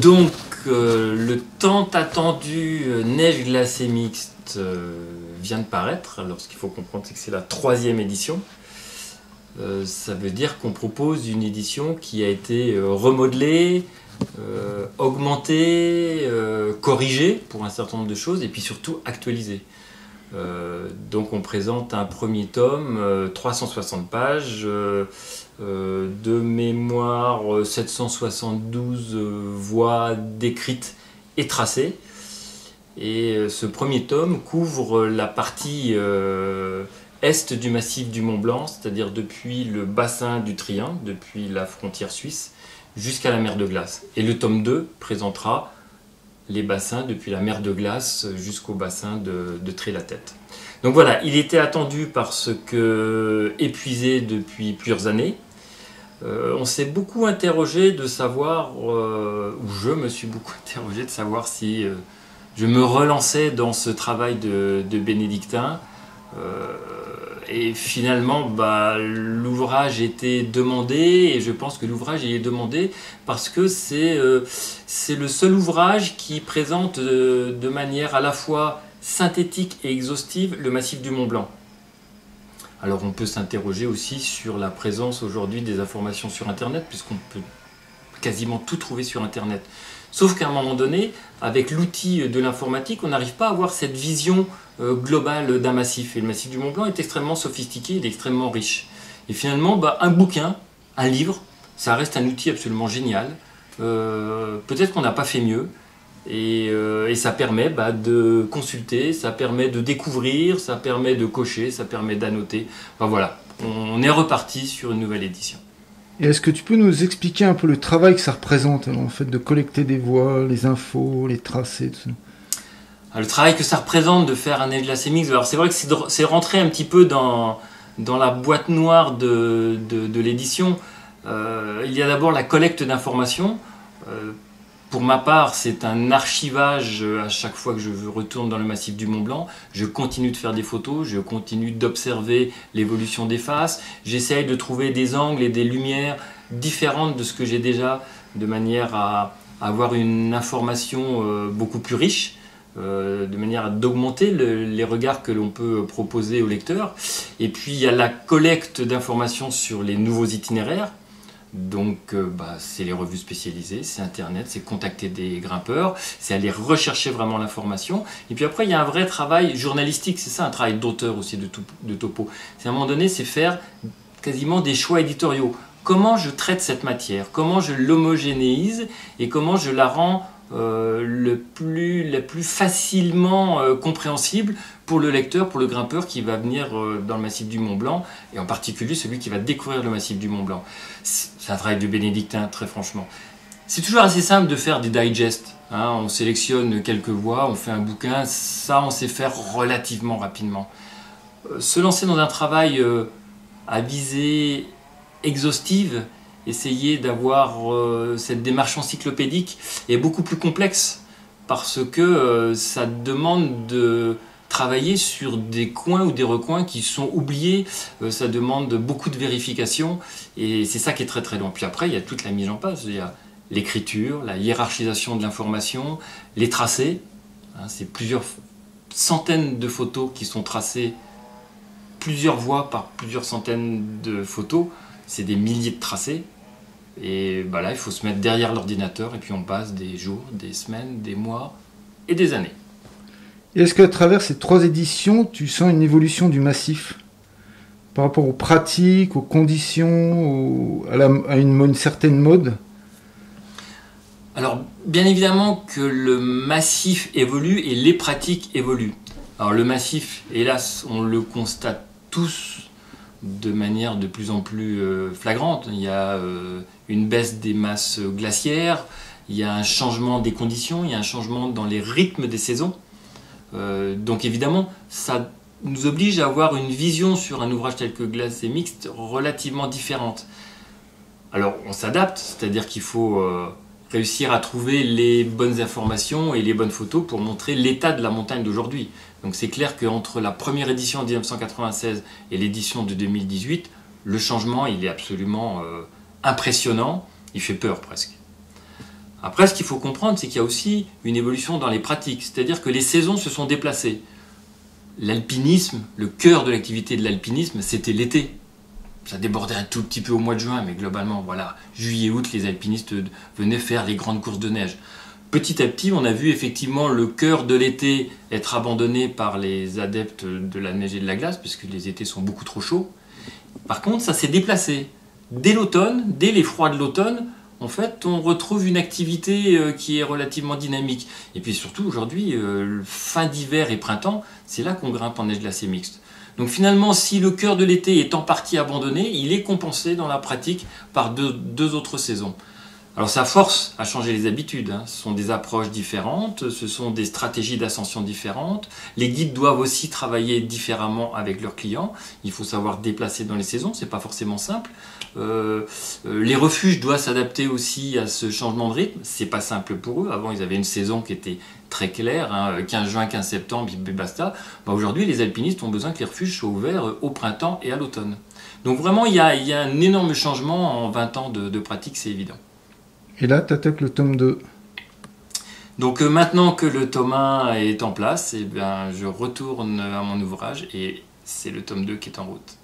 Donc, le tant attendu neige glacée mixte vient de paraître. Alors, ce qu'il faut comprendre, c'est que c'est la 3e édition. Ça veut dire qu'on propose une édition qui a été remodelée, augmentée, corrigée pour un certain nombre de choses, et puis surtout actualisée. Donc on présente un premier tome, 360 pages, de mémoire 772 voix décrites et tracées. Et ce premier tome couvre la partie est du massif du Mont Blanc, c'est-à-dire depuis le bassin du Trient, depuis la frontière suisse, jusqu'à la mer de glace. Et le tome 2 présentera les bassins depuis la mer de glace jusqu'au bassin de Tré-la-Tête. Donc voilà, il était attendu parce que épuisé depuis plusieurs années. On s'est beaucoup interrogé de savoir, ou je me suis beaucoup interrogé de savoir si je me relançais dans ce travail de bénédictin. Et finalement, l'ouvrage était demandé, et je pense que l'ouvrage est demandé parce que c'est le seul ouvrage qui présente de manière à la fois synthétique et exhaustive le massif du Mont Blanc. Alors on peut s'interroger aussi sur la présence aujourd'hui des informations sur Internet, puisqu'on peut quasiment tout trouver sur Internet. Sauf qu'à un moment donné, avec l'outil de l'informatique, on n'arrive pas à avoir cette vision globale d'un massif. Et le massif du Mont Blanc est extrêmement sophistiqué, il est extrêmement riche. Et finalement, un bouquin, un livre, ça reste un outil absolument génial. Peut-être qu'on n'a pas fait mieux. Et ça permet de consulter, ça permet de découvrir, ça permet de cocher, ça permet d'annoter. Voilà, on est reparti sur une nouvelle édition. Et est-ce que tu peux nous expliquer un peu le travail que ça représente, en fait, de collecter des voix, les infos, les tracés, tout ça? Le travail que ça représente de faire un neige glacée mixte, alors c'est vrai que c'est rentré un petit peu dans la boîte noire de l'édition. Il y a d'abord la collecte d'informations. Pour ma part, c'est un archivage à chaque fois que je retourne dans le massif du Mont Blanc. Je continue de faire des photos, je continue d'observer l'évolution des faces. J'essaye de trouver des angles et des lumières différentes de ce que j'ai déjà, de manière à avoir une information beaucoup plus riche, de manière à d'augmenter les regards que l'on peut proposer au lecteur. Et puis il y a la collecte d'informations sur les nouveaux itinéraires. Donc c'est les revues spécialisées, c'est Internet, c'est contacter des grimpeurs, c'est aller rechercher vraiment l'information. Et puis après, il y a un vrai travail journalistique, c'est ça un travail d'auteur aussi, de topo. C'est à un moment donné, c'est faire quasiment des choix éditoriaux. Comment je traite cette matière, comment je l'homogénéise et comment je la rends le plus facilement compréhensible pour le lecteur, pour le grimpeur qui va venir dans le massif du Mont Blanc, et en particulier celui qui va découvrir le massif du Mont Blanc. C'est un travail de bénédictin, très franchement. C'est toujours assez simple de faire des digests. On sélectionne quelques voix, on fait un bouquin, ça on sait faire relativement rapidement. Se lancer dans un travail à visée exhaustive, essayer d'avoir cette démarche encyclopédique est beaucoup plus complexe parce que ça demande de travailler sur des coins ou des recoins qui sont oubliés, ça demande beaucoup de vérification et c'est ça qui est très très long. Puis après, il y a toute la mise en place, il y a l'écriture, la hiérarchisation de l'information, les tracés, c'est plusieurs centaines de photos qui sont tracées, plusieurs voix par plusieurs centaines de photos, c'est des milliers de tracés. Et là, il faut se mettre derrière l'ordinateur et puis on passe des jours, des semaines, des mois et des années. Et est-ce qu'à travers ces 3 éditions, tu sens une évolution du massif par rapport aux pratiques, aux conditions, à une certaine mode? Alors, bien évidemment que le massif évolue et les pratiques évoluent. Alors le massif, hélas, on le constate tous de manière de plus en plus flagrante. Il y a une baisse des masses glaciaires, il y a un changement des conditions, il y a un changement dans les rythmes des saisons. Donc évidemment, ça nous oblige à avoir une vision sur un ouvrage tel que Glacée mixte relativement différente. Alors on s'adapte, c'est-à-dire qu'il faut réussir à trouver les bonnes informations et les bonnes photos pour montrer l'état de la montagne d'aujourd'hui. Donc c'est clair qu'entre la première édition de 1996 et l'édition de 2018, le changement il est absolument impressionnant, il fait peur presque. Après, ce qu'il faut comprendre, c'est qu'il y a aussi une évolution dans les pratiques, c'est-à-dire que les saisons se sont déplacées. L'alpinisme, le cœur de l'activité de l'alpinisme, c'était l'été. Ça débordait un tout petit peu au mois de juin, mais globalement, voilà, juillet-août, les alpinistes venaient faire les grandes courses de neige. Petit à petit, on a vu effectivement le cœur de l'été être abandonné par les adeptes de la neige et de la glace, puisque les étés sont beaucoup trop chauds. Par contre, ça s'est déplacé. Dès l'automne, dès les froids de l'automne, en fait, on retrouve une activité qui est relativement dynamique. Et puis surtout, aujourd'hui, fin d'hiver et printemps, c'est là qu'on grimpe en neige glacée mixte. Donc finalement, si le cœur de l'été est en partie abandonné, il est compensé dans la pratique par deux autres saisons. Alors ça force à changer les habitudes, hein. Ce sont des approches différentes, ce sont des stratégies d'ascension différentes. Les guides doivent aussi travailler différemment avec leurs clients. Il faut savoir déplacer dans les saisons, c'est pas forcément simple. Les refuges doivent s'adapter aussi à ce changement de rythme. C'est pas simple pour eux. Avant, ils avaient une saison qui était très claire, hein, 15 juin, 15 septembre, et basta. Aujourd'hui, les alpinistes ont besoin que les refuges soient ouverts au printemps et à l'automne. Donc vraiment, il y a un énorme changement en 20 ans de pratique, c'est évident. Et là, tu attaques le tome 2. Donc maintenant que le tome 1 est en place, eh bien, je retourne à mon ouvrage et c'est le tome 2 qui est en route.